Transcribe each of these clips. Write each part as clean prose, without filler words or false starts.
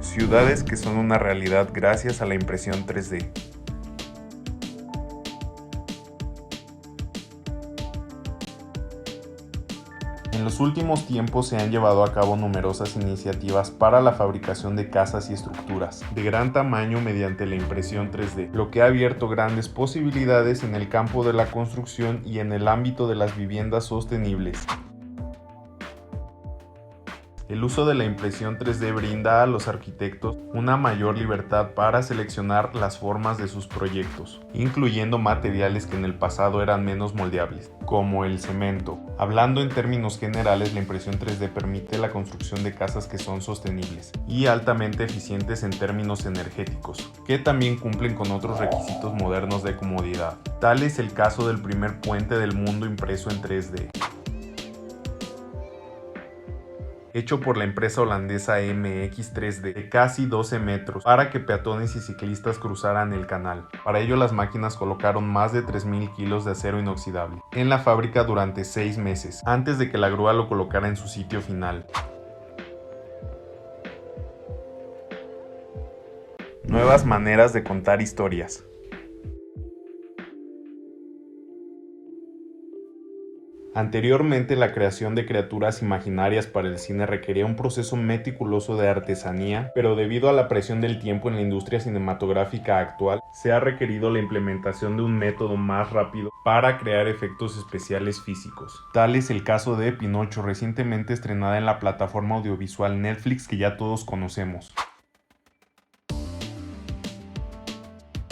ciudades que son una realidad gracias a la impresión 3D. En los últimos tiempos se han llevado a cabo numerosas iniciativas para la fabricación de casas y estructuras de gran tamaño mediante la impresión 3D, lo que ha abierto grandes posibilidades en el campo de la construcción y en el ámbito de las viviendas sostenibles. El uso de la impresión 3D brinda a los arquitectos una mayor libertad para seleccionar las formas de sus proyectos, incluyendo materiales que en el pasado eran menos moldeables, como el cemento. Hablando en términos generales, la impresión 3D permite la construcción de casas que son sostenibles y altamente eficientes en términos energéticos, que también cumplen con otros requisitos modernos de comodidad. Tal es el caso del primer puente del mundo impreso en 3D. Hecho por la empresa holandesa MX3D, de casi 12 metros, para que peatones y ciclistas cruzaran el canal. Para ello las máquinas colocaron más de 3.000 kilos de acero inoxidable en la fábrica durante 6 meses, antes de que la grúa lo colocara en su sitio final. Nuevas maneras de contar historias. Anteriormente, la creación de criaturas imaginarias para el cine requería un proceso meticuloso de artesanía, pero debido a la presión del tiempo en la industria cinematográfica actual, se ha requerido la implementación de un método más rápido para crear efectos especiales físicos. Tal es el caso de Pinocho, recientemente estrenada en la plataforma audiovisual Netflix que ya todos conocemos.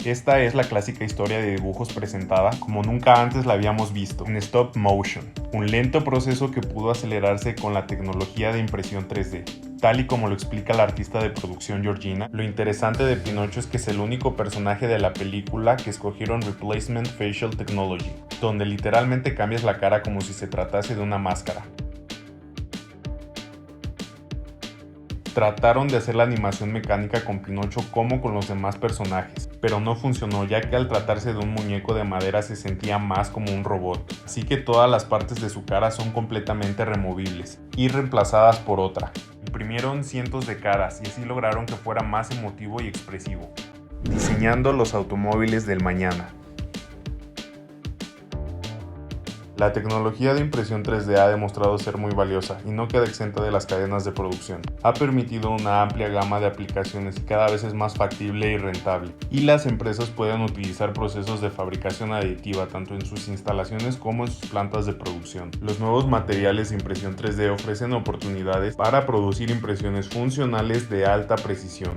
Esta es la clásica historia de dibujos presentada como nunca antes la habíamos visto, en stop motion, un lento proceso que pudo acelerarse con la tecnología de impresión 3D. Tal y como lo explica la artista de producción Georgina, lo interesante de Pinocho es que es el único personaje de la película que escogieron Replacement Facial Technology, donde literalmente cambias la cara como si se tratase de una máscara. Trataron de hacer la animación mecánica con Pinocho como con los demás personajes, pero no funcionó ya que al tratarse de un muñeco de madera se sentía más como un robot, así que todas las partes de su cara son completamente removibles y reemplazadas por otra. Imprimieron cientos de caras y así lograron que fuera más emotivo y expresivo. Diseñando los automóviles del mañana. La tecnología de impresión 3D ha demostrado ser muy valiosa y no queda exenta de las cadenas de producción. Ha permitido una amplia gama de aplicaciones y cada vez es más factible y rentable. Y las empresas pueden utilizar procesos de fabricación aditiva tanto en sus instalaciones como en sus plantas de producción. Los nuevos materiales de impresión 3D ofrecen oportunidades para producir impresiones funcionales de alta precisión.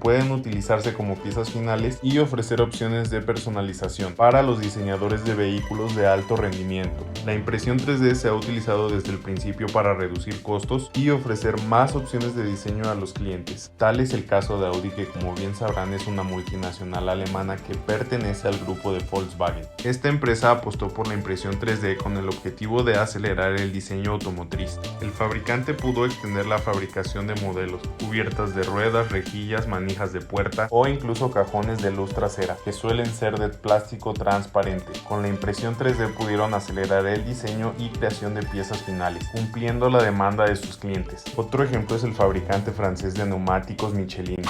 Pueden utilizarse como piezas finales y ofrecer opciones de personalización para los diseñadores de vehículos de alto rendimiento. La impresión 3D se ha utilizado desde el principio para reducir costos y ofrecer más opciones de diseño a los clientes. Tal es el caso de Audi, que como bien sabrán es una multinacional alemana que pertenece al grupo de Volkswagen. Esta empresa apostó por la impresión 3D con el objetivo de acelerar el diseño automotriz. El fabricante pudo extender la fabricación de modelos, cubiertas de ruedas, rejillas, manijas de puerta o incluso cajones de luz trasera, que suelen ser de plástico transparente. Con la impresión 3D pudieron acelerar el diseño y creación de piezas finales, cumpliendo la demanda de sus clientes. Otro ejemplo es el fabricante francés de neumáticos Michelin,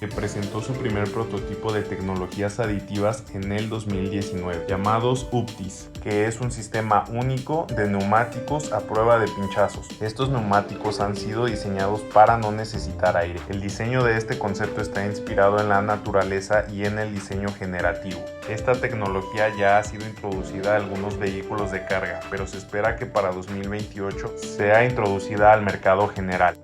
que presentó su primer prototipo de tecnologías aditivas en el 2019, llamados UPTIS, que es un sistema único de neumáticos a prueba de pinchazos. Estos neumáticos han sido diseñados para no necesitar aire. El diseño de este concepto está inspirado en la naturaleza y en el diseño generativo. Esta tecnología ya ha sido introducida a algunos vehículos de carga, pero se espera que para 2028 sea introducida al mercado general.